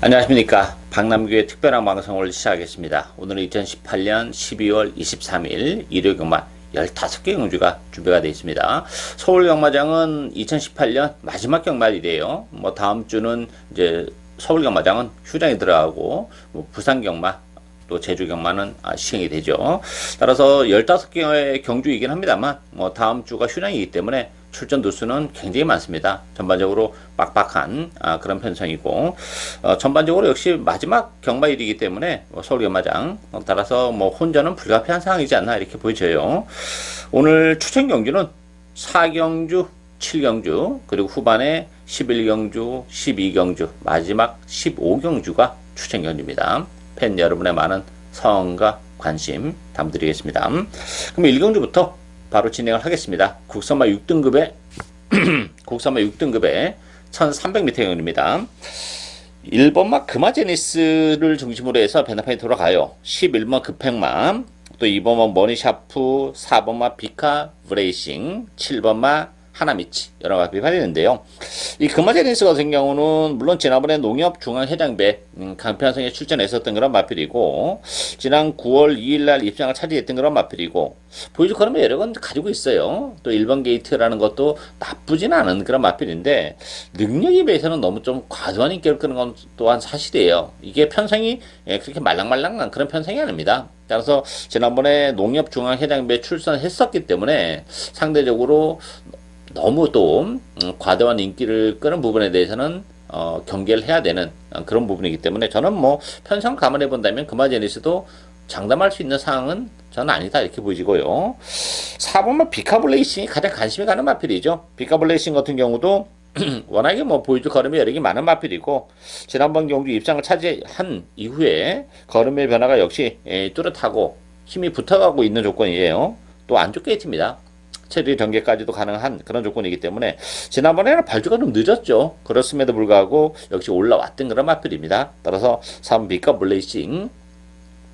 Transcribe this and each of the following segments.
안녕하십니까. 박남규의 특별한 방송을 시작하겠습니다. 오늘은 2018년 12월 23일 일요 경마 15개 경주가 준비가 되어 있습니다. 서울 경마장은 2018년 마지막 경마일이에요. 다음 주는 이제 서울 경마장은 휴장이 들어가고 부산 경마 또 제주 경마는 시행이 되죠. 따라서 15개의 경주이긴 합니다만 다음 주가 휴장이기 때문에 출전 두수는 굉장히 많습니다. 전반적으로 빡빡한 그런 편성이고 전반적으로 역시 마지막 경마일이기 때문에 서울 경마장 따라서 혼전은 불가피한 상황이지 않나 이렇게 보여져요. 오늘 추천 경주는 4경주, 7경주 그리고 후반에 11경주, 12경주 마지막 15경주가 추천 경주입니다. 팬 여러분의 많은 성원과 관심 담드리겠습니다. 그럼 1경주부터 바로 진행을 하겠습니다. 국선마 6등급의 국선마 6등급의 1300m 경주입니다. 1번마 금화제니스를 중심으로 해서 배나판이 돌아가요. 11번 급행마, 또 2번마 머니샤프, 4번마 비카 브레이싱, 7번마 하나미치 여러 마필이 팔리는데요. 이 금화제니스 같은 경우는 물론 지난번에 농협중앙회장배 강편성에 출전했었던 그런 마필이고 지난 9월 2일날 입장을 차지했던 그런 마필이고 보여줄 거는 여러 건 가지고 있어요. 또 1번 게이트라는 것도 나쁘진 않은 그런 마필인데 능력에 비해서는 너무 좀 과도한 인기를 끄는 건 또한 사실이에요. 이게 편성이 그렇게 말랑말랑한 그런 편성이 아닙니다. 따라서 지난번에 농협중앙회장배 출전했었기 때문에 상대적으로 너무 또 과도한 인기를 끄는 부분에 대해서는 경계를 해야 되는 그런 부분이기 때문에 저는 편성 감안해 본다면 금화제니스도 장담할 수 있는 상황은 저는 아니다 이렇게 보이고요. 4번은 비카블레이싱이 가장 관심이 가는 마필이죠. 비카블레이싱 같은 경우도 워낙에 보여줄 걸음이 여러 개 많은 마필이고 지난번 경주 입상을 차지한 이후에 걸음의 변화가 역시 뚜렷하고 힘이 붙어가고 있는 조건이에요. 또 안쪽 게이트입니다. 체리 전개까지도 가능한 그런 조건이기 때문에 지난번에는 발주가 좀 늦었죠. 그렇음에도 불구하고 역시 올라왔던 그런 마필입니다. 따라서 3번 비카 블레이싱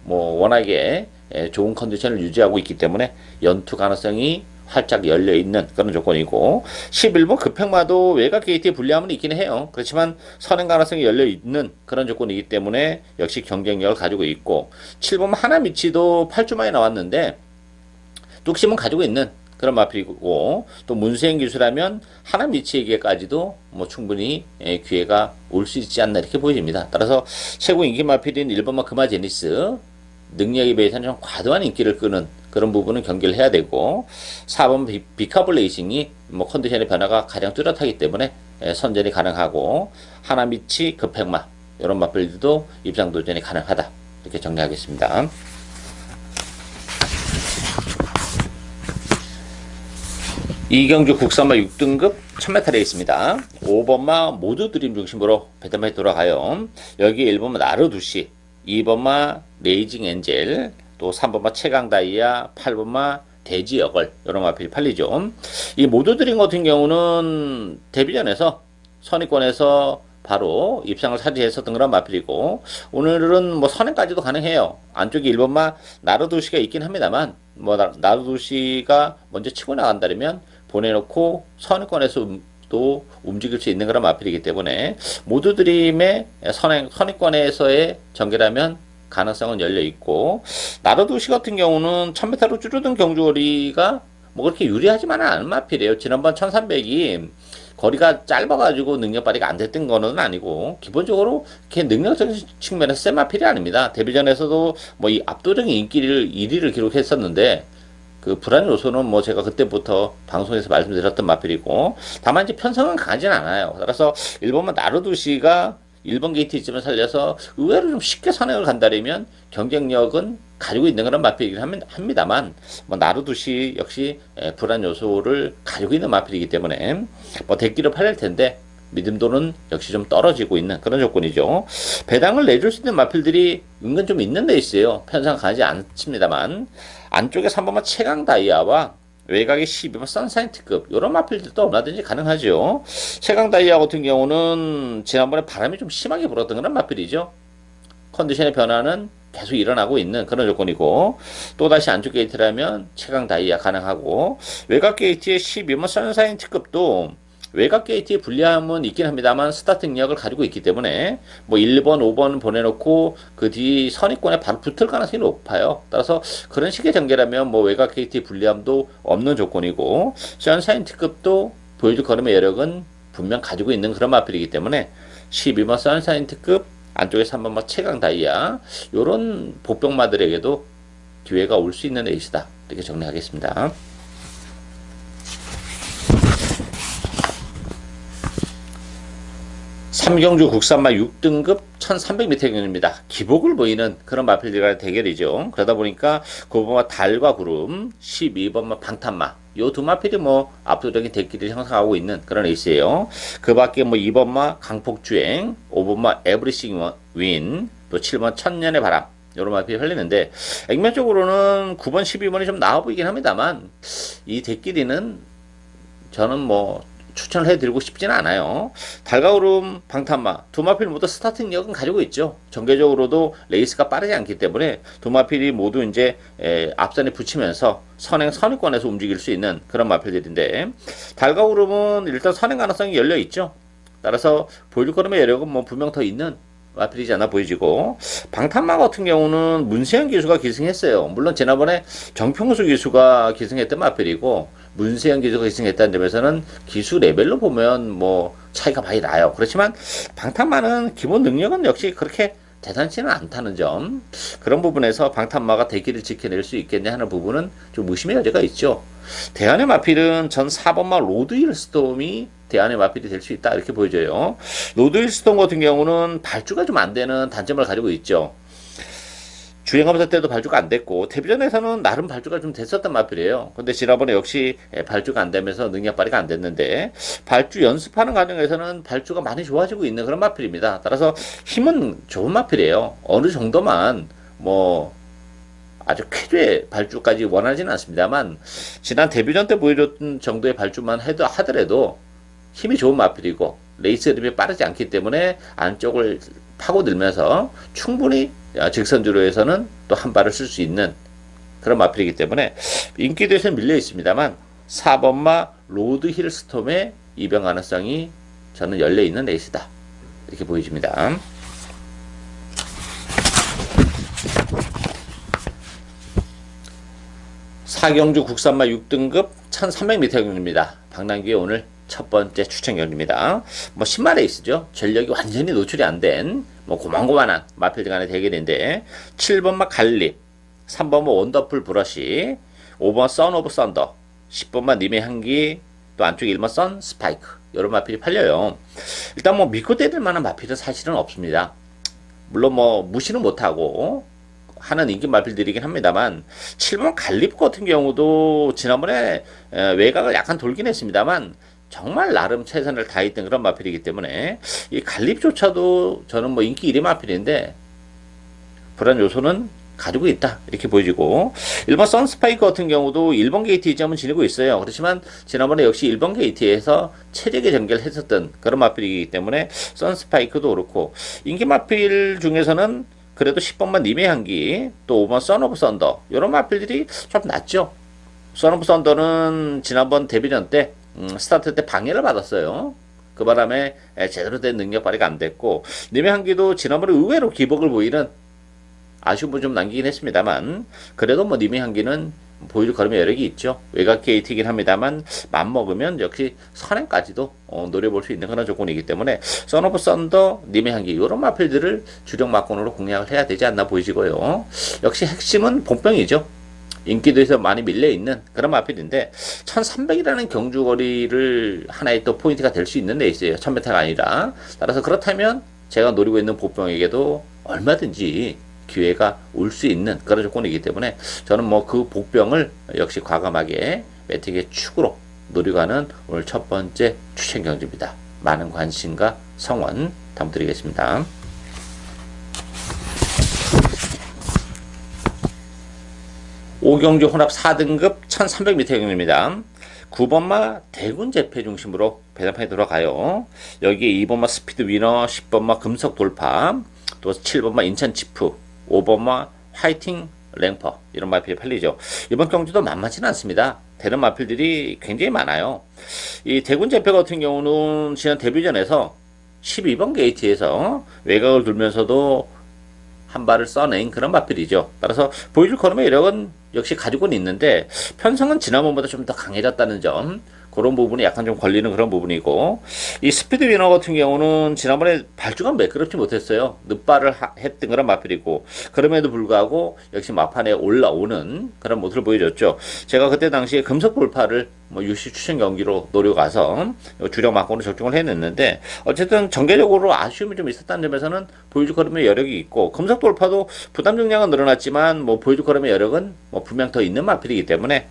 워낙에 좋은 컨디션을 유지하고 있기 때문에 연투 가능성이 활짝 열려있는 그런 조건이고 11번 급행마도 외곽 게이트에 불리함은 있긴 해요. 그렇지만 선행 가능성이 열려있는 그런 조건이기 때문에 역시 경쟁력을 가지고 있고 7번 하나미치도 8주 만에 나왔는데 뚝심은 가지고 있는 그런 마필이고 또 문수행 기술하면 하나미치에게까지도 충분히 기회가 올 수 있지 않나 이렇게 보여집니다. 따라서 최고 인기 마필인 1번마 금화제니스 능력에 비해서는 좀 과도한 인기를 끄는 그런 부분은 경계를 해야 되고 4번 비카블레이싱이 컨디션의 변화가 가장 뚜렷하기 때문에 선전이 가능하고 하나미치 급행마 이런 마필들도 입장 도전이 가능하다 이렇게 정리하겠습니다. 2경주 국선마 6등급 1000m 레이스입니다. 5번마 모두 드림 중심으로 배터맨이 돌아가요. 여기 1번마 나르두시, 2번마 레이징 엔젤, 또 3번마 최강 다이아, 8번마 대지여걸 이런 마필이 팔리죠. 이 모두 드림 같은 경우는 데뷔전에서 선의권에서 바로 입상을 차지했었던 그런 마필이고 오늘은 선행까지도 가능해요. 안쪽에 1번마 나르두시가 있긴 합니다만 나르두시가 먼저 치고 나간다면 보내놓고 선의권에서 또 움직일 수 있는 그런 마필이기 때문에 모두 드림의 선의권에서의 전개라면 가능성은 열려있고 나르두시 같은 경우는 1000m로 줄어든 경주거리가 그렇게 유리하지만은 않은 마필이에요. 지난번 1300이 거리가 짧아가지고 능력 발휘가 안 됐던 거는 아니고 기본적으로 이렇게 능력적인 측면에서 센 마필이 아닙니다. 데뷔전에서도 이 압도적인 인기를 1위를 기록했었는데 그 불안 요소는 제가 그때부터 방송에서 말씀드렸던 마필이고 다만 이제 편성은 강하진 않아요. 따라서 1번만 나르두시가 1번 게이트 이점을 살려서 의외로 좀 쉽게 선행을 간다면 경쟁력은 가지고 있는 그런 마필이긴 합니다만 나르두시 역시 불안 요소를 가지고 있는 마필이기 때문에 대기를 팔릴 텐데 믿음도는 역시 좀 떨어지고 있는 그런 조건이죠. 배당을 내줄 수 있는 마필들이 은근 좀 있는 데 있어요. 편성 가지 않습니다만 안쪽에 3번만 최강 다이아와 외곽에 12번 선사인 특급 이런 마필들도 얼마든지 가능하죠. 최강 다이아 같은 경우는 지난번에 바람이 좀 심하게 불었던 그런 마필이죠. 컨디션의 변화는 계속 일어나고 있는 그런 조건이고 또다시 안쪽 게이트라면 최강 다이아 가능하고 외곽 게이트의 12번 선사인 특급도 외곽 게이트의 불리함은 있긴 합니다만 스타트 능력을 가지고 있기 때문에 뭐 1번, 5번 보내놓고 그 뒤 선입권에 바로 붙을 가능성이 높아요. 따라서 그런 식의 전개라면 뭐 외곽 게이트의 불리함도 없는 조건이고 선샤인트급도 보여줄 걸음의 여력은 분명 가지고 있는 그런 마필이기 때문에 12번 선샤인트급 안쪽에 3번 최강 다이아 요런 복병마들에게도 기회가 올 수 있는 레이스다. 이렇게 정리하겠습니다. 삼경주 국산마 6등급 1300m 경입니다. 기복을 보이는 그런 마필들과의 대결이죠. 그러다 보니까 9번마 달과 구름, 12번마 방탄마 요 두 마필이 뭐 압도적인 대끼를 형성하고 있는 그런 레이스예요. 그 밖에 뭐 2번마 강폭주행, 5번마 에브리싱 윈, 또 7번 천년의 바람 요런 마필이 흘리는데 액면적으로는 9번, 12번이 좀 나아 보이긴 합니다만 이 대끼리는 저는 뭐 추천을 해드리고 싶지는 않아요. 달가오름, 방탄마 두 마필 모두 스타트 능력은 가지고 있죠. 전개적으로도 레이스가 빠르지 않기 때문에 두 마필이 모두 이제 앞선에 붙이면서 선행 선위권에서 움직일 수 있는 그런 마필들인데 달가오름은 일단 선행 가능성이 열려 있죠. 따라서 보여줄 거름의 여력은 뭐 분명 더 있는 마필이지 않아 보이지고 방탄마 같은 경우는 문세현 기수가 기승했어요. 물론 지난번에 정평수 기수가 기승했던 마필이고 문세현 기수가 기승했다는 점에서는 기수 레벨로 보면 뭐 차이가 많이 나요. 그렇지만 방탄마는 기본 능력은 역시 그렇게 대단치는 않다는 점 그런 부분에서 방탄마가 대기를 지켜낼 수 있겠냐 하는 부분은 좀 의심의 여지가 있죠. 대안의 마필은 전 4번마 로드 힐스톰이 대안의 마필이 될 수 있다 이렇게 보여져요. 로드 힐스톰 같은 경우는 발주가 좀 안 되는 단점을 가지고 있죠. 주행검사 때도 발주가 안 됐고 데뷔전에서는 나름 발주가 좀 됐었던 마필이에요. 근데 지난번에 역시 발주가 안 되면서 능력 발휘가 안 됐는데 발주 연습하는 과정에서는 발주가 많이 좋아지고 있는 그런 마필입니다. 따라서 힘은 좋은 마필이에요. 어느 정도만 뭐 아주 쾌주의 발주까지 원하지는 않습니다만 지난 데뷔전 때 보여줬던 정도의 발주만 하더라도 힘이 좋은 마필이고 레이스 흐름이 빠르지 않기 때문에 안쪽을 파고들면서 충분히 직선주로에서는 또 한 발을 쓸 수 있는 그런 마필이기 때문에 인기도에서는 밀려 있습니다만 4번마 로드 힐스톰의 이변 가능성이 저는 열려 있는 레이스다 이렇게 보여집니다. 사경주 국산마 6등급 1300m 경입니다. 박남규의 오늘 첫 번째 추천 경기입니다. 뭐 10마 레이스죠. 전력이 완전히 노출이 안 된 뭐 고만고만한 마필들 간의 대결인데 7번마 갈립, 3번마 원더풀 브러쉬, 5번 선 오브 썬더, 10번마 님의 향기, 또 안쪽에 1번 선 스파이크 이런 마필이 팔려요. 일단 뭐 믿고 때릴 만한 마필은 사실은 없습니다. 물론 뭐 무시는 못하고 하는 인기 마필들이긴 합니다만 7번 갈립 같은 경우도 지난번에 외곽을 약간 돌긴 했습니다만 정말 나름 최선을 다했던 그런 마필이기 때문에 이 갈립조차도 저는 뭐 인기 1위 마필인데 불안 요소는 가지고 있다 이렇게 보여지고 1번 선스파이크 같은 경우도 1번 게이트 이점은 지니고 있어요. 그렇지만 지난번에 역시 1번 게이트에서 체력의 전개를 했었던 그런 마필이기 때문에 선스파이크도 그렇고 인기 마필 중에서는 그래도 10번만 님의 향기 또 5번 선 오브 썬더 이런 마필들이 좀 낫죠. 선 오브 썬더는 지난번 데뷔전 때 스타트 때 방해를 받았어요. 그 바람에 제대로 된 능력 발휘가 안 됐고 님의 향기도 지난번에 의외로 기복을 보이는 아쉬운 부분 좀 남기긴 했습니다만 그래도 뭐 님의 향기는 보여줄 걸음의 여력이 있죠. 외곽 게이트이긴 합니다만 맘먹으면 역시 선행까지도 노려볼 수 있는 그런 조건이기 때문에 선 오브 썬더, 님의 향기 이런 마필들을 주력 막건으로 공략을 해야 되지 않나 보이시고요. 역시 핵심은 본병이죠. 인기도에서 많이 밀려있는 그런 마필인데 1300이라는 경주거리를 하나의 또 포인트가 될 수 있는 레이스예요. 1000m가 아니라. 따라서 그렇다면 제가 노리고 있는 복병에게도 얼마든지 기회가 올 수 있는 그런 조건이기 때문에 저는 뭐 그 복병을 역시 과감하게 매틱의 축으로 노리고 하는 오늘 첫 번째 추천 경주입니다. 많은 관심과 성원 부탁드리겠습니다. 오경주 혼합 4등급 1300m 경입니다. 9번마 대군 재패 중심으로 배당판에 들어가요. 여기에 2번마 스피드 위너, 10번마 금속 돌파, 또 7번마 인천 치프, 5번마 화이팅 랭퍼 이런 마필이 팔리죠. 이번 경주도 만만치는 않습니다. 되는 마필들이 굉장히 많아요. 이 대군제표 같은 경우는 지난 데뷔전에서 12번 게이트에서 외곽을 돌면서도 한 발을 써낸 그런 마필이죠. 따라서 보여줄 걸음의 이력은 역시 가지고는 있는데 편성은 지난번보다 좀 더 강해졌다는 점, 그런 부분이 약간 좀 걸리는 그런 부분이고, 이 스피드 위너 같은 경우는 지난번에 발주가 매끄럽지 못했어요. 늦발을 했던 그런 마필이고, 그럼에도 불구하고 역시 막판에 올라오는 그런 모습을 보여줬죠. 제가 그때 당시에 금속 돌파를 뭐 UC 추천 경기로 노려가서 주력 막공으로 적중을 해냈는데, 어쨌든 전개적으로 아쉬움이 좀 있었다는 점에서는 보여줄 걸음의 여력이 있고, 금속 돌파도 부담 중량은 늘어났지만 뭐 보여줄 걸음의 여력은 뭐 분명 더 있는 마필이기 때문에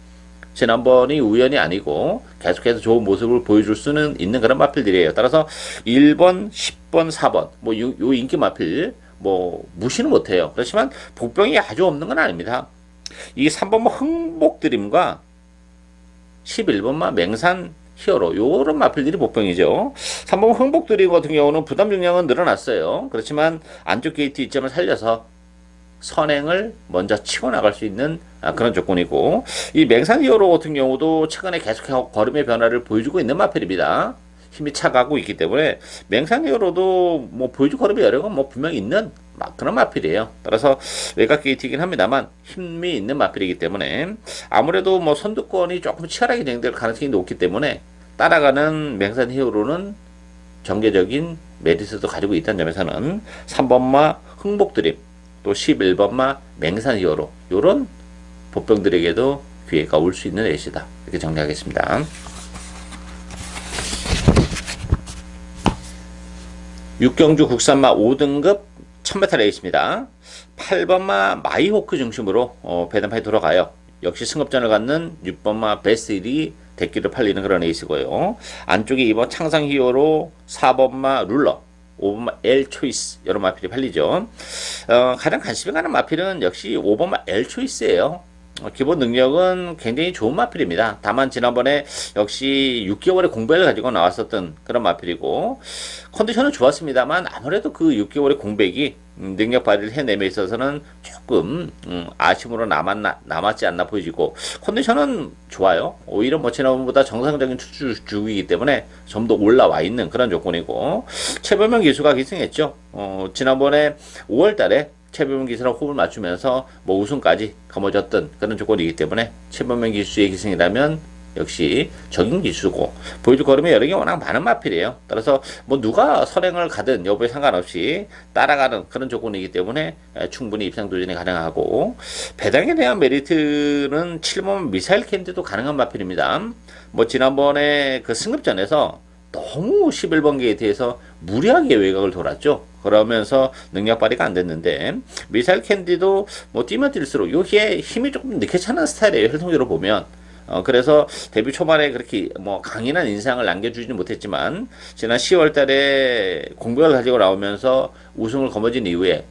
지난번이 우연이 아니고 계속해서 좋은 모습을 보여줄 수는 있는 그런 마필들이에요. 따라서 1번, 10번, 4번 뭐 요 인기 마필 뭐 무시는 못해요. 그렇지만 복병이 아주 없는 건 아닙니다. 이 3번 흥복드림과 11번만 맹산 히어로 요런 마필들이 복병이죠. 3번 흥복드림 같은 경우는 부담 중량은 늘어났어요. 그렇지만 안쪽 게이트 이점을 살려서 선행을 먼저 치고 나갈 수 있는 그런 조건이고, 이 맹산 히어로 같은 경우도 최근에 계속 걸음의 변화를 보여주고 있는 마필입니다. 힘이 차가고 있기 때문에 맹산 히어로도 뭐 보여줄 걸음의 여력은 뭐 분명히 있는 그런 마필이에요. 따라서 외곽 게이트이긴 합니다만 힘이 있는 마필이기 때문에 아무래도 뭐 선두권이 조금 치열하게 진행될 가능성이 높기 때문에 따라가는 맹산 히어로는 정계적인 메리트도 가지고 있다는 점에서는 3번마 흥복드림, 또 11번마 맹산 히어로 요런 보병들에게도 기회가 올 수 있는 레이스다, 이렇게 정리하겠습니다. 6경주 국산마 5등급 1000m 레이스입니다. 8번마 마이호크 중심으로 배당판이 돌아가요. 역시 승급전을 갖는 6번마 베스일이 대기를 팔리는 그런 레이스고요. 안쪽에 2번 창상 히어로, 4번마 룰러, 5번마 L 초이스 여러 마필이 팔리죠. 가장 관심이 가는 마필은 역시 5번마 L 초이스예요. 기본 능력은 굉장히 좋은 마필입니다. 다만 지난번에 역시 6개월의 공백을 가지고 나왔었던 그런 마필이고, 컨디션은 좋았습니다만 아무래도 그 6개월의 공백이 능력 발휘를 해내며 있어서는 조금 아쉬움으로 남았지 않나 보이고, 컨디션은 좋아요. 오히려 뭐 지난번보다 정상적인 투수 주기이기 때문에 좀 더 올라와 있는 그런 조건이고, 최범현 기수가 기승했죠. 지난번에 5월달에 최범현 기수랑 호흡을 맞추면서 뭐 우승까지 거머쥐었던 그런 조건이기 때문에 최범현 기수의 기승이라면 역시 적인 기수고, 보여줄 걸음의 여력이 워낙 많은 마필이에요. 따라서 뭐 누가 선행을 가든 여부에 상관없이 따라가는 그런 조건이기 때문에 충분히 입상 도전이 가능하고, 배당에 대한 메리트는 7번 미사일 캔디도 가능한 마필입니다. 뭐 지난번에 그 승급전에서 너무 11번 게이트에서 무리하게 외곽을 돌았죠. 그러면서 능력 발휘가 안 됐는데, 미사일 캔디도 뭐 뛰면 뛸수록 여기에 힘이 조금 늦게 차는 스타일이에요, 혈통적으로 보면. 그래서 데뷔 초반에 그렇게 뭐 강인한 인상을 남겨주지는 못했지만 지난 10월 달에 공백을 가지고 나오면서 우승을 거머쥔 이후에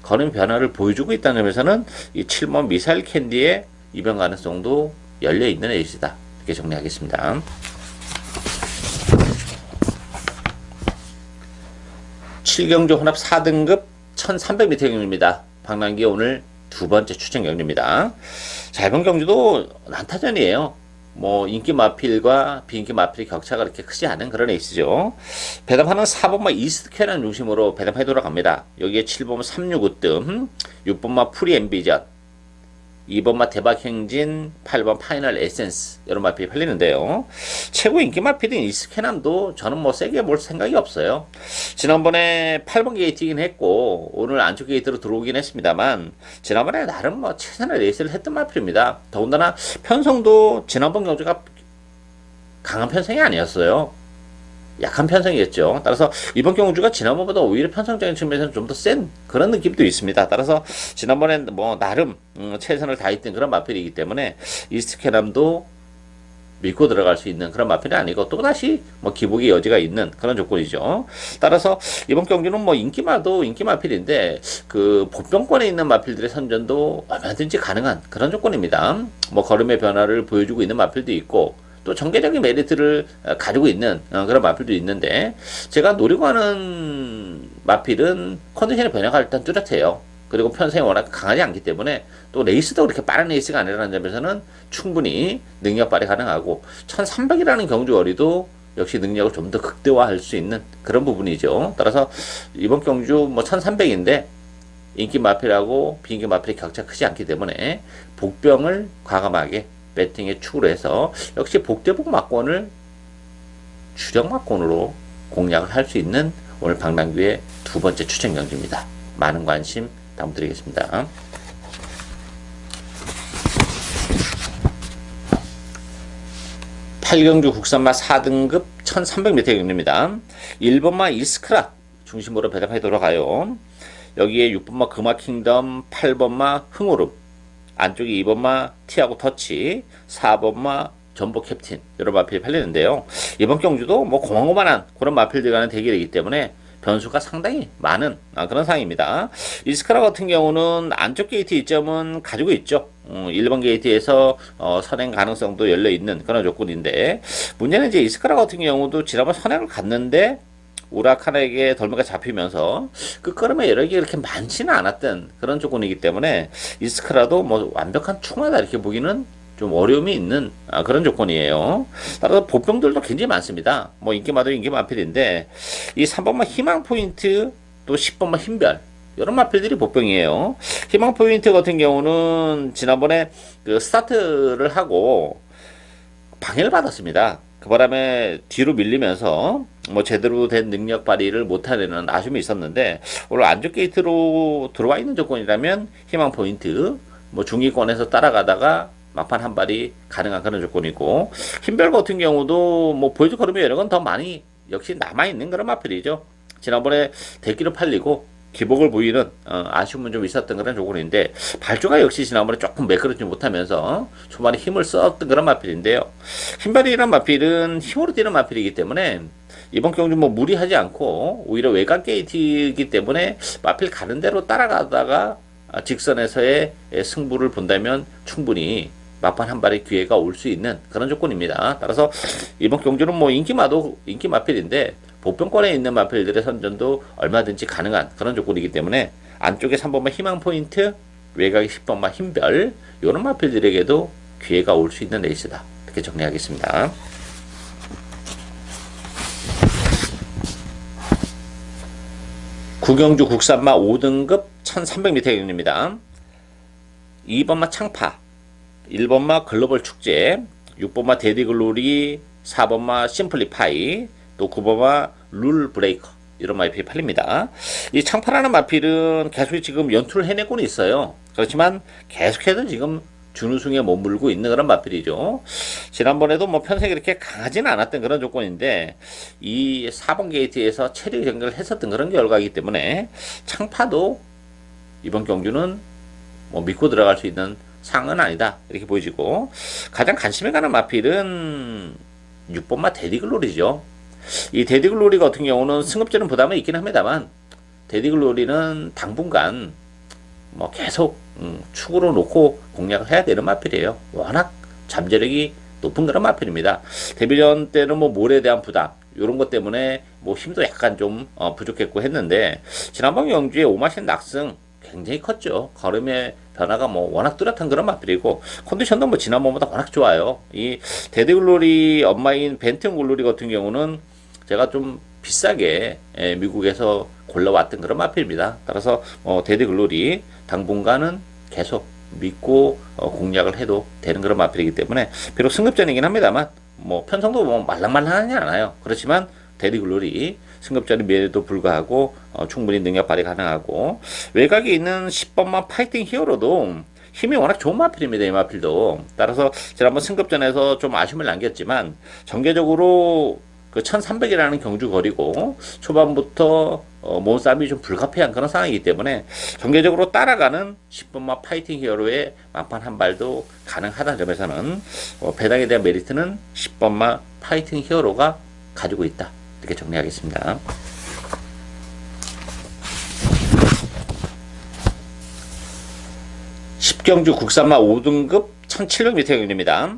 걸음 변화를 보여주고 있다는 점에서는 이 7번 미사일 캔디의 입영 가능성도 열려있는 에이스다, 이렇게 정리하겠습니다. 7경주 혼합 4등급 1300m 경주입니다. 박남기 오늘 두 번째 추천 경주입니다. 자, 이번 경주도 난타전이에요. 뭐 인기 마필과 비인기 마필의 격차가 그렇게 크지 않은 그런 에이스죠. 배당판은 4번마 이스트 캐런 중심으로 배당판이 돌아갑니다. 여기에 7번마 365뜸, 6번마 프리 앰비전, 2번마 대박행진, 8번 파이널 에센스 이런 마필이 팔리는데요. 최고 인기 마필인 이스캐남도 저는 뭐 세게 볼 생각이 없어요. 지난번에 8번 게이트이긴 했고 오늘 안쪽 게이트로 들어오긴 했습니다만 지난번에 나름 뭐 최선의 레이스를 했던 마필입니다. 더군다나 편성도 지난번 경주가 강한 편성이 아니었어요. 약한 편성이었죠. 따라서 이번 경주가 지난번보다 오히려 편성적인 측면에서는 좀 더 센 그런 느낌도 있습니다. 따라서 지난번엔 뭐 나름 최선을 다했던 그런 마필이기 때문에 이스트캐남도 밀고 들어갈 수 있는 그런 마필이 아니고 또다시 뭐 기복의 여지가 있는 그런 조건이죠. 따라서 이번 경기는 뭐 인기마도 인기 마필인데 그 보병권에 있는 마필들의 선전도 얼마든지 가능한 그런 조건입니다. 뭐 걸음의 변화를 보여주고 있는 마필도 있고 또 전개적인 메리트를 가지고 있는 그런 마필도 있는데, 제가 노리고 하는 마필은 컨디션의 변화가 일단 뚜렷해요. 그리고 편성이 워낙 강하지 않기 때문에 또 레이스도 그렇게 빠른 레이스가 아니라는 점에서는 충분히 능력 발휘 가능하고 1300이라는 경주거리도 역시 능력을 좀 더 극대화할 수 있는 그런 부분이죠. 따라서 이번 경주 뭐 1300인데 인기 마필하고 비인기 마필의 격차가 크지 않기 때문에 복병을 과감하게 배팅에 축으로 해서 역시 복대복 막권을 주력 막권으로 공략을 할 수 있는 오늘 박남규의 두 번째 추천 경주입니다. 많은 관심 부탁드리겠습니다. 8경주 국산마 4등급 1300m 경주입니다. 1번마 이스크라 중심으로 배당하도록 하요. 여기에 6번마 금화킹덤, 8번마 흥오름, 안쪽에 2번마 티아고 터치, 4번마 전복 캡틴 이런 마필이 팔리는데요. 이번 경주도 뭐 고만고만한 그런 마필들 간의 대결이기 때문에 변수가 상당히 많은 그런 상황입니다. 이스크라 같은 경우는 안쪽 게이트 이점은 가지고 있죠. 1번 게이트에서 선행 가능성도 열려있는 그런 조건인데, 문제는 이제 이스크라 같은 경우도 지난번 선행을 갔는데 우라칸에게 덜미가 잡히면서 끝걸음의 여력이 그렇게 많지는 않았던 그런 조건이기 때문에 이스크라도 뭐 완벽한 충하다 이렇게 보기는 좀 어려움이 있는 그런 조건이에요. 따라서 보병들도 굉장히 많습니다. 뭐 인기마도 인기 마필인데 이 3번마 희망 포인트 또 10번마 힘별 이런 마필들이 보병이에요. 희망 포인트 같은 경우는 지난번에 그 스타트를 하고 방해를 받았습니다. 그 바람에 뒤로 밀리면서 뭐 제대로 된 능력 발휘를 못하는 아쉬움이 있었는데 오늘 안쪽 게이트로 들어와 있는 조건이라면 희망 포인트 뭐 중위권에서 따라가다가 막판 한 발이 가능한 그런 조건이고, 힘별 같은 경우도 뭐 보여줄 걸음의 여력은 더 많이 역시 남아있는 그런 마필이죠. 지난번에 대기로 팔리고 기복을 보이는 아쉬움은 좀 있었던 그런 조건인데 발주가 역시 지난번에 조금 매끄럽지 못하면서 초반에 힘을 썼던 그런 마필인데요. 힘별이란 마필은 힘으로 뛰는 마필이기 때문에 이번 경주 뭐 무리하지 않고 오히려 외곽 게이트이기 때문에 마필 가는 대로 따라가다가 직선에서의 승부를 본다면 충분히 막판 한 발의 기회가 올 수 있는 그런 조건입니다. 따라서 이번 경주는 뭐 인기마도 인기 마필인데 보병권에 있는 마필들의 선전도 얼마든지 가능한 그런 조건이기 때문에 안쪽에 3번마 희망 포인트, 외곽에 10번마 힘별 이런 마필들에게도 기회가 올 수 있는 레이스다. 이렇게 정리하겠습니다. 구경주 국산마 5등급 1300m 경주입니다. 2번마 창파, 1번마 글로벌 축제, 6번마 데디글로리, 4번마 심플리파이, 또 9번마 룰 브레이커 이런 마필이 팔립니다. 이 창파라는 마필은 계속 지금 연투를 해내고는 있어요. 그렇지만 계속해서 지금 준우승에 머물고 있는 그런 마필이죠. 지난번에도 뭐 편성이 그렇게 강하지는 않았던 그런 조건인데 이 4번 게이트에서 체력 연결을 했었던 그런 결과이기 때문에 창파도 이번 경주는 뭐 믿고 들어갈 수 있는 상은 아니다 이렇게 보여지고, 가장 관심이 가는 마필은 6번마 데디글로리죠. 이 데디글로리 같은 경우는 승급전은 부담이 있긴 합니다만 데디글로리는 당분간 뭐 계속 축으로 놓고 공략을 해야 되는 마필이에요. 워낙 잠재력이 높은 그런 마필입니다. 데뷔전 때는 뭐 몰에 대한 부담 이런 것 때문에 뭐 힘도 약간 좀 부족했고 했는데 지난번 경주에 오마신 낙승 굉장히 컸죠. 걸음의 변화가 뭐 워낙 뚜렷한 그런 마필이고 컨디션도 뭐 지난번보다 워낙 좋아요. 이 데드글로리 엄마인 벤튼 글로리 같은 경우는 제가 좀 비싸게 미국에서 골라왔던 그런 마필입니다. 따라서 데드글로리 당분간은 계속 믿고 공략을 해도 되는 그런 마필이기 때문에 비록 승급전이긴 합니다만 뭐 편성도 뭐 말랑말랑하지 않아요. 그렇지만 데디글로리 승급전임에도 불구하고 충분히 능력 발휘 가능하고, 외곽에 있는 10번만 파이팅 히어로도 힘이 워낙 좋은 마필입니다. 이 마필도. 따라서 지난번 승급전에서 좀 아쉬움을 남겼지만 전개적으로 그 1300이라는 경주 거리고 초반부터 몸싸움이 좀 불가피한 그런 상황이기 때문에 전개적으로 따라가는 10번마 파이팅 히어로의 막판 한 발도 가능하다는 점에서는 배당에 대한 메리트는 10번마 파이팅 히어로가 가지고 있다. 이렇게 정리하겠습니다. 십경주 국산마 5등급 1700m 경주입니다.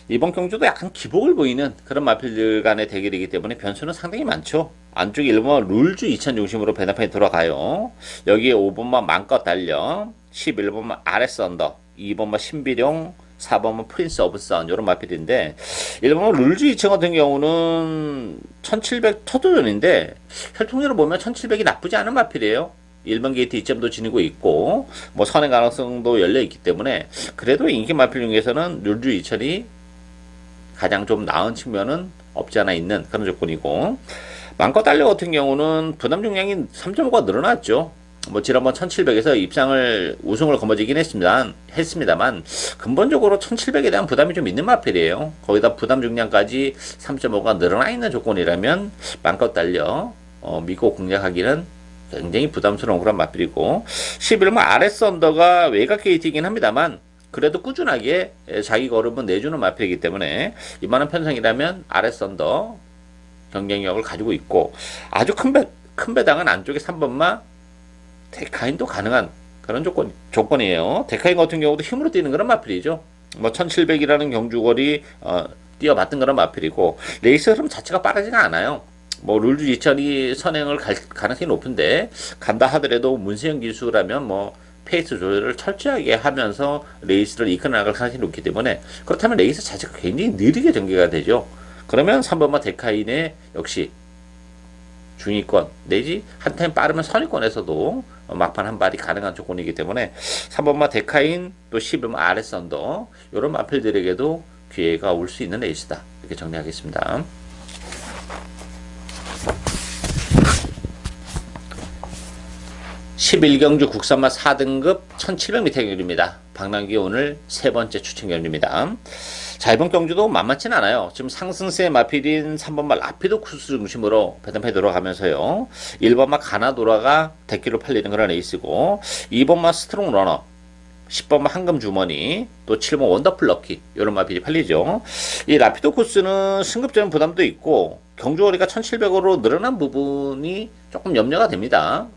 이번 경주도 약간 기복을 보이는 그런 마필들 간의 대결이기 때문에 변수는 상당히 많죠. 안쪽에 1번만 룰즈 2000 중심으로 배당판이 돌아가요. 여기에 5번만 맘껏 달려, 11번만 RS 언더, 2번만 신비룡, 4번만 프린스 오브 선 이런 마필인데 1번만 룰즈 2000 같은 경우는 1700 터도전인데 혈통률을 보면 1700이 나쁘지 않은 마필이에요. 1번 게이트 2점도 지니고 있고 뭐 선행 가능성도 열려 있기 때문에 그래도 인기 마필 중에서는 룰즈 2000이 가장 좀 나은 측면은 없지 않아 있는 그런 조건이고 맘껏 달려 같은 경우는 부담 중량이 3.5가 늘어났죠. 뭐 지난번 1700에서 입상을 우승을 거머쥐긴 했습니다만 근본적으로 1700에 대한 부담이 좀 있는 마필이에요. 거기다 부담 중량까지 3.5가 늘어나 있는 조건이라면 맘껏 달려 믿고 공략하기는 굉장히 부담스러운 그런 마필이고 11번 RS 언더가 외곽 게이트이긴 합니다만 그래도 꾸준하게 자기 걸음은 내주는 마필이기 때문에 이만한 편성이라면 RS 언더 경쟁력을 가지고 있고 아주 큰 배당은 안쪽에 3번마 데카인도 가능한 그런 조건이에요. 데카인 같은 경우도 힘으로 뛰는 그런 마필이죠. 뭐 1700이라는 경주거리 뛰어봤던 그런 마필이고 레이스 흐름 자체가 빠르지가 않아요. 뭐 룰즈 2000이 선행을 갈 가능성이 높은데 간다 하더라도 문세영 기수라면 뭐 페이스 조절을 철저하게 하면서 레이스를 이끌어 나갈 가능성이 높기 때문에 그렇다면 레이스 자체가 굉장히 느리게 전개가 되죠. 그러면 3번마 데카인의 역시 중위권 내지 한 타임 빠르면 선위권에서도 막판 한 발이 가능한 조건이기 때문에 3번마 데카인 또 11번 RS 언더 이런 마필들에게도 기회가 올 수 있는 레이스다 이렇게 정리하겠습니다. 11경주 국산마 4등급 1700m 경주입니다. 박남기 오늘 세 번째 추천 경주입니다. 자, 이번 경주도 만만치는 않아요. 지금 상승세 마필인 3번마 라피도 쿠스 중심으로 배당패 돌아가면서요. 1번마 가나도라가 데키로 팔리는 그런 레이스고 2번마 스트롱 러너 10번마 황금 주머니 또 7번 원더풀 럭키 이런 마필이 팔리죠. 이 라피도 코스는 승급전 부담도 있고 경주거리가 1700으로 늘어난 부분이 조금 염려가 됩니다.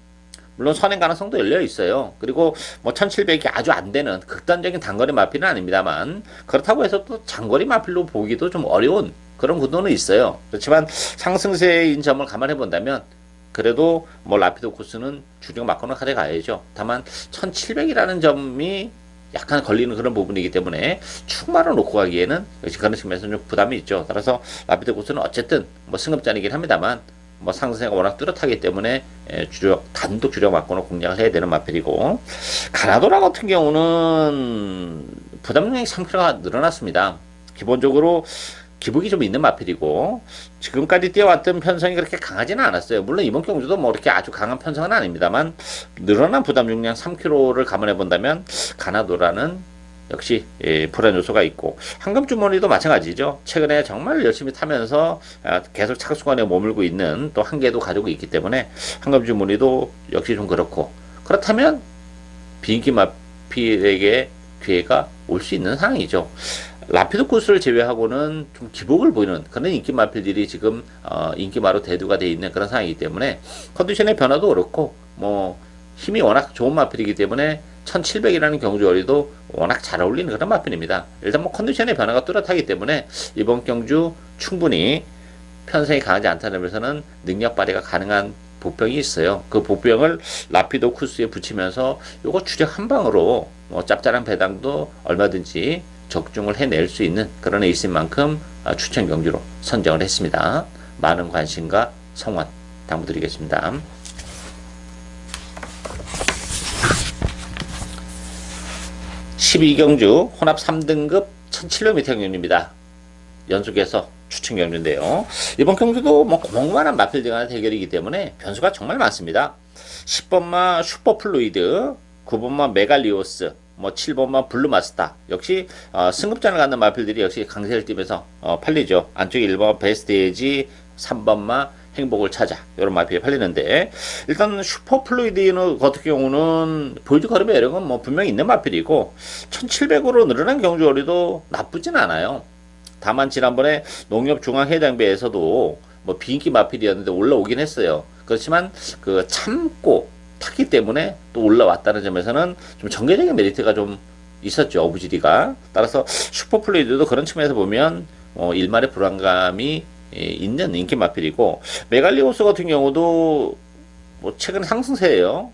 물론 선행 가능성도 열려 있어요. 그리고 뭐 1700이 아주 안 되는 극단적인 단거리 마필은 아닙니다만 그렇다고 해서 또 장거리 마필로 보기도 좀 어려운 그런 구도는 있어요. 그렇지만 상승세인 점을 감안해 본다면 그래도 뭐 라피도 코스는 주력 맞고는 가져가야죠. 다만 1700이라는 점이 약간 걸리는 그런 부분이기 때문에 충마를 놓고 가기에는 역시 그런 측면에서 좀 부담이 있죠. 따라서 라피도 코스는 어쨌든 뭐 승급전이긴 합니다만 뭐 상승세가 워낙 뚜렷하기 때문에 단독 주력 맞고는 공략을 해야 되는 마필이고 가나도라 같은 경우는 부담 능력이 3kg가 늘어났습니다. 기본적으로 기복이 좀 있는 마필이고 지금까지 뛰어왔던 편성이 그렇게 강하지는 않았어요. 물론 이번 경주도 뭐 이렇게 아주 강한 편성은 아닙니다만 늘어난 부담 중량 3kg를 감안해 본다면 가나도라는 역시 불안 요소가 있고 황금주머니도 마찬가지죠. 최근에 정말 열심히 타면서 계속 착수관에 머물고 있는 또 한계도 가지고 있기 때문에 황금주머니도 역시 좀 그렇고 그렇다면 비인기 마필에게 기회가 올 수 있는 상황이죠. 라피도 코스를 제외하고는 좀 기복을 보이는 그런 인기 마필들이 지금 인기마로 대두가 되어 있는 그런 상황이기 때문에 컨디션의 변화도 그렇고 뭐 힘이 워낙 좋은 마필이기 때문에 1700이라는 경주거리도 워낙 잘 어울리는 그런 마필입니다. 일단 뭐 컨디션의 변화가 뚜렷하기 때문에 이번 경주 충분히 편성이 강하지 않다는 점에서는 능력 발휘가 가능한 보병이 있어요. 그 보병을 라피도 쿠스에 붙이면서 요거 주력 한 방으로 뭐 짭짤한 배당도 얼마든지 적중을 해낼 수 있는 그런 에이스인 만큼 추천 경주로 선정을 했습니다. 많은 관심과 성원 당부드리겠습니다. 12경주 혼합 3등급 1700m 경주입니다. 연속해서 추천 경주인데요. 이번 경주도 뭐 고만한 마필들 간의 대결이기 때문에 변수가 정말 많습니다. 10번마 슈퍼플루이드, 9번마 메갈리오스, 뭐 7번마 블루마스타 역시 승급전을 갖는 마필들이 역시 강세를 띠면서 팔리죠. 안쪽에 1번 베스트 에이지, 3번마 행복을 찾아 이런 마필이 팔리는데 일단 슈퍼플루이드 같은 경우는 볼드 걸음의 여력은 뭐 분명히 있는 마필이고 1700으로 늘어난 경주거리도 나쁘진 않아요. 다만 지난번에 농협중앙해당배에서도 뭐 비인기 마필이었는데 올라오긴 했어요. 그렇지만 그 참고 탔기 때문에 또 올라왔다는 점에서는 좀 전개적인 메리트가 좀 있었죠. 어부지리가. 따라서 슈퍼플루이드도 그런 측면에서 보면 일말의 불안감이 있는 인기 마필이고, 메갈리오스 같은 경우도 뭐 최근 상승세예요.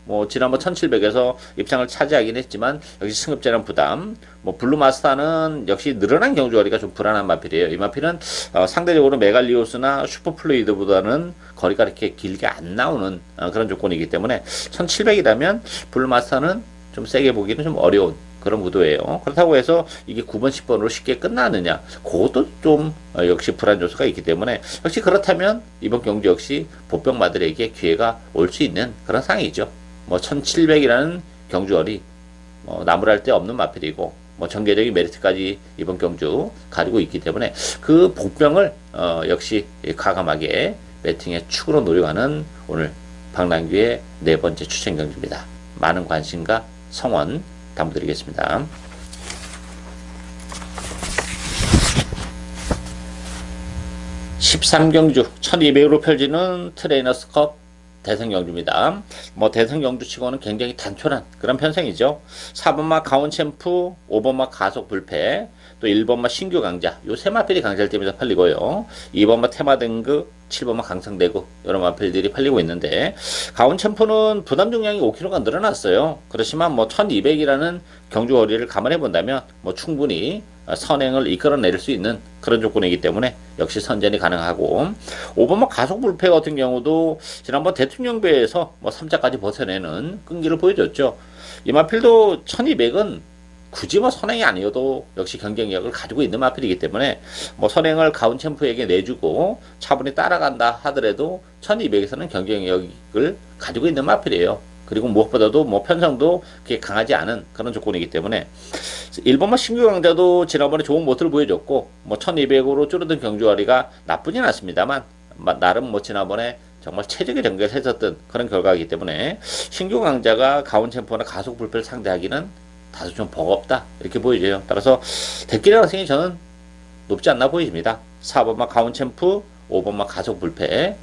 뭐 지난번 1700에서 입장을 차지하긴 했지만 역시 승급제는 부담. 뭐 블루마스터는 역시 늘어난 경주거리가 좀 불안한 마필이에요. 이 마필은 상대적으로 메갈리오스나 슈퍼플루이드보다는 거리가 이렇게 길게 안 나오는 그런 조건이기 때문에 1700이라면 블루마스터는 좀 세게 보기는 좀 어려운 그런 구도예요. 그렇다고 해서 이게 9번, 10번으로 쉽게 끝나느냐? 그것도 좀 역시 불안 요소가 있기 때문에 역시 그렇다면 이번 경주 역시 보병마들에게 기회가 올 수 있는 그런 상황이죠. 뭐 1700이라는 경주월이 나무랄 데 없는 마필이고 뭐 전개적인 메리트까지 이번 경주 가지고 있기 때문에 그 복병을 역시 과감하게 배팅의 축으로 노려가는 오늘 박랑규의 네 번째 추천 경주입니다. 많은 관심과 성원 당부드리겠습니다. 13경주 1200으로 펼치는 트레이너스컵 대성경주입니다. 뭐 대성경주 치고는 굉장히 단촐한 그런 편성이죠. 4번마 가온챔프, 5번마 가속불패, 또 1번마 신규 강자, 요 세 마필이 강자를 때문에 팔리고요. 2번마 테마등급, 7번마 강성대구, 이런 마필들이 팔리고 있는데, 가온챔프는 부담 중량이 5kg가 늘어났어요. 그렇지만 뭐 1200이라는 경주 거리를 감안해 본다면 뭐 충분히 선행을 이끌어낼 수 있는 그런 조건이기 때문에 역시 선전이 가능하고, 5번마 가속불패 같은 경우도 지난번 대통령배에서 뭐 3자까지 벗어내는 끈기를 보여줬죠. 이 마필도 1200은 굳이 뭐 선행이 아니어도 역시 경쟁력을 가지고 있는 마필이기 때문에 뭐 선행을 가운챔프에게 내주고 차분히 따라간다 하더라도 1200에서는 경쟁력을 가지고 있는 마필이에요. 그리고 무엇보다도 뭐 편성도 그렇게 강하지 않은 그런 조건이기 때문에 1번마 신규 강자도 지난번에 좋은 모습을 보여줬고 뭐 1200으로 줄어든 경주거리가 나쁘진 않습니다만 나름 뭐 지난번에 정말 최적의 전개를 했었던 그런 결과이기 때문에 신규 강자가 가온챔프나 가속불패를 상대하기는 다소 좀 버겁다 이렇게 보여져요. 따라서 대끼리 가능성이 저는 높지 않나 보입니다. 4번마 가온챔프, 5번마 가속불패,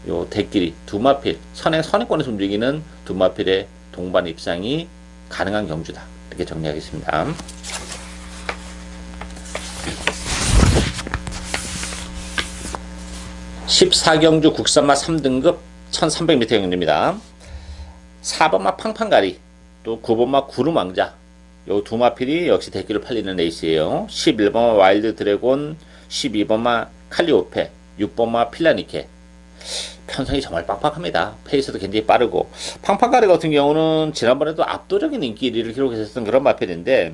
요 대끼리 두 마필 선행권에서 움직이는 두 마필의 동반 입상이 가능한 경주다 이렇게 정리하겠습니다. 14경주 국산마 3등급 1300m 경주입니다. 4번마 팡팡가리, 또 9번마 구름왕자, 요 두 마필이 역시 대기를 팔리는 레이스예요. 11번마 와일드 드래곤, 12번마 칼리오페, 6번마 필라니케. 편성이 정말 빡빡합니다. 페이스도 굉장히 빠르고, 팡팡가리 같은 경우는 지난번에도 압도적인 인기 1위를 기록했었던 그런 마필인데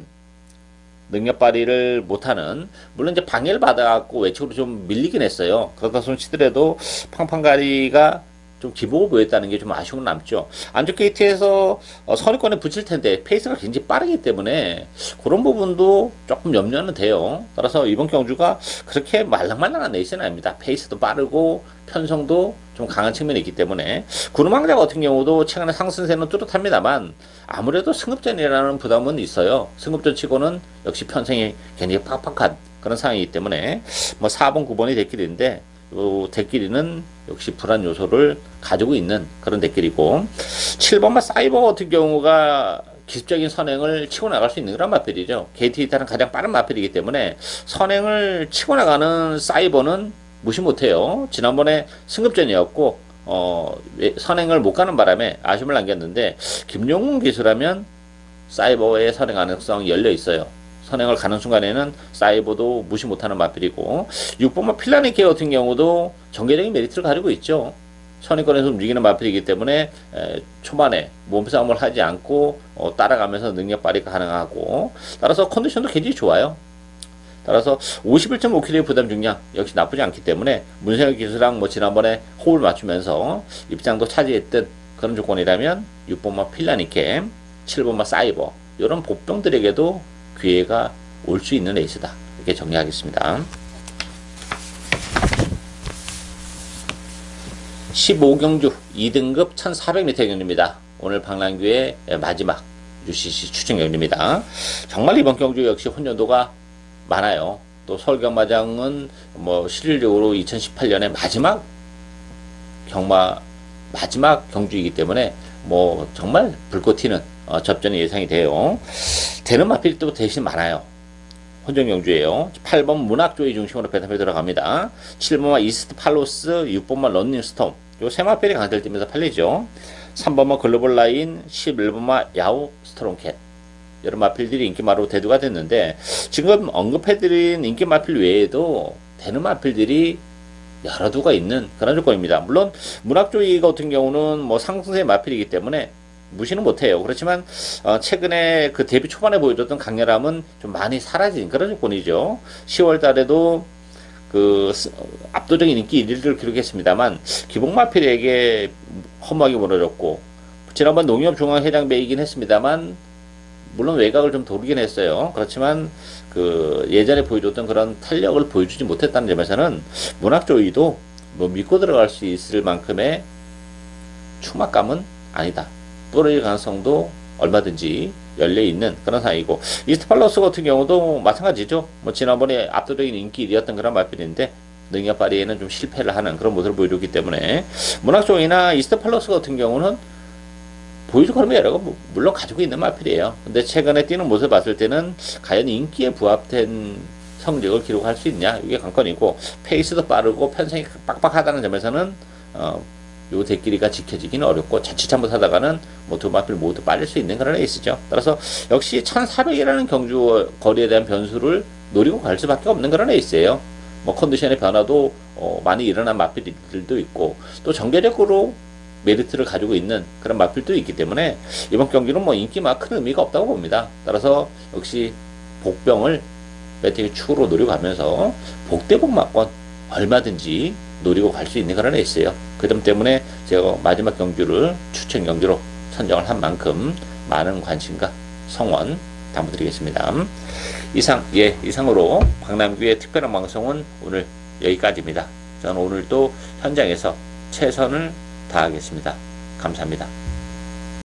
능력 발휘를 못하는, 물론 이제 방해를 받아갖고 외측으로 좀 밀리긴 했어요. 그러다 손 치더라도 팡팡가리가 좀 기복을 보였다는 게 좀 아쉬움은 남죠. 안쪽 게이트에서 선입권에 붙일 텐데 페이스가 굉장히 빠르기 때문에 그런 부분도 조금 염려는 돼요. 따라서 이번 경주가 그렇게 말랑말랑한 레이스는 아닙니다. 페이스도 빠르고 편성도 좀 강한 측면이 있기 때문에 구름왕자 같은 경우도 최근에 상승세는 뚜렷합니다만 아무래도 승급전이라는 부담은 있어요. 승급전 치고는 역시 편성이 굉장히 팍팍한 그런 상황이기 때문에 뭐 4번, 9번이 대길인데 요 대끼리는 역시 불안 요소를 가지고 있는 그런 대끼리고, 7번마 사이버 같은 경우가 기습적인 선행을 치고 나갈 수 있는 그런 마필이죠. KT 타는 가장 빠른 마필이기 때문에 선행을 치고 나가는 사이버는 무시 못해요. 지난번에 승급전이었고 선행을 못 가는 바람에 아쉬움을 남겼는데 김용훈 기수라면 사이버의 선행 가능성이 열려 있어요. 선행을 가는 순간에는 사이버도 무시 못하는 마필이고, 6번마 필라니케 같은 경우도 전개적인 메리트를 가지고 있죠. 선행권에서 움직이는 마필이기 때문에 초반에 몸싸움을 하지 않고 따라가면서 능력 발휘가 가능하고, 따라서 컨디션도 굉장히 좋아요. 따라서 51.5kg의 부담 중량 역시 나쁘지 않기 때문에 문세혁 기수랑 뭐 지난번에 호흡을 맞추면서 입장도 차지했던 그런 조건이라면 6번마 필라니케, 7번마 사이버, 이런 복병들에게도 기회가 올 수 있는 레이스다 이렇게 정리하겠습니다. 15경주 2등급 1400m 경주입니다. 오늘 박랑규의 마지막 UCC 추천 경주입니다. 정말 이번 경주 역시 혼연도가 많아요. 또 서울경마장은 뭐 실질적으로 2018년의 마지막 경주이기 때문에 뭐 정말 불꽃 튀는 접전이 예상이 돼요. 되는 마필도 대신 많아요. 혼정 경주예요. 8번 문학조이 중심으로 배탑에 들어갑니다. 7번마 이스트 팔로스, 6번마 런닝스톰. 요 세 마필이 강세를 띠면서 팔리죠. 3번마 글로벌 라인, 11번마 야후 스트롱캣. 여러 마필들이 인기 마로 대두가 됐는데 지금 언급해드린 인기 마필 외에도 되는 마필들이 여러 두가 있는 그런 조건입니다. 물론 문학조이 같은 경우는 뭐 상승세 마필이기 때문에 무시는 못해요. 그렇지만 최근에 그 데뷔 초반에 보여줬던 강렬함은 좀 많이 사라진 그런 조건이죠. 10월 달에도 그 압도적인 인기 1위를 기록했습니다만 기복 마필에게 허무하게 무너졌고 지난번 농협중앙회장배이긴 했습니다만 물론 외곽을 좀 도르긴 했어요. 그렇지만 그 예전에 보여줬던 그런 탄력을 보여주지 못했다는 점에서는 문학조이도 뭐 믿고 들어갈 수 있을 만큼의 추막감은 아니다. 떨어질 가능성도 얼마든지 열려있는 그런 상황이고 이스트팔로스 같은 경우도 마찬가지죠. 뭐 지난번에 압도적인 인기 1위였던 그런 마필인데 능력 발휘에는 좀 실패를 하는 그런 모습을 보여줬기 때문에 문학조이나 이스트팔로스 같은 경우는 보여줄 그런 여러가 물론 가지고 있는 마필이에요. 근데 최근에 뛰는 모습을 봤을 때는 과연 인기에 부합된 성적을 기록할 수 있냐 이게 관건이고 페이스도 빠르고 편성이 빡빡하다는 점에서는 요 대끼리가 지켜지기는 어렵고 자칫 잘못하다가는 뭐 두 마필 모두 빠질 수 있는 그런 레이스죠. 따라서 역시 1400이라는 경주 거리에 대한 변수를 노리고 갈 수밖에 없는 그런 레이스예요. 뭐 컨디션의 변화도 많이 일어난 마필들도 있고 또 정계적으로 메리트를 가지고 있는 그런 마필도 있기 때문에 이번 경기는 뭐 인기만 큰 의미가 없다고 봅니다. 따라서 역시 복병을 배팅의 축으로 노리고 가면서 복대복마권 얼마든지 노리고 갈 수 있는 그런 레이스예요. 그 점 때문에 제가 마지막 경주를 추천 경주로 선정을 한 만큼 많은 관심과 성원 당부드리겠습니다. 이상으로 박남규의 특별한 방송은 오늘 여기까지입니다. 저는 오늘도 현장에서 최선을 다하겠습니다. 감사합니다.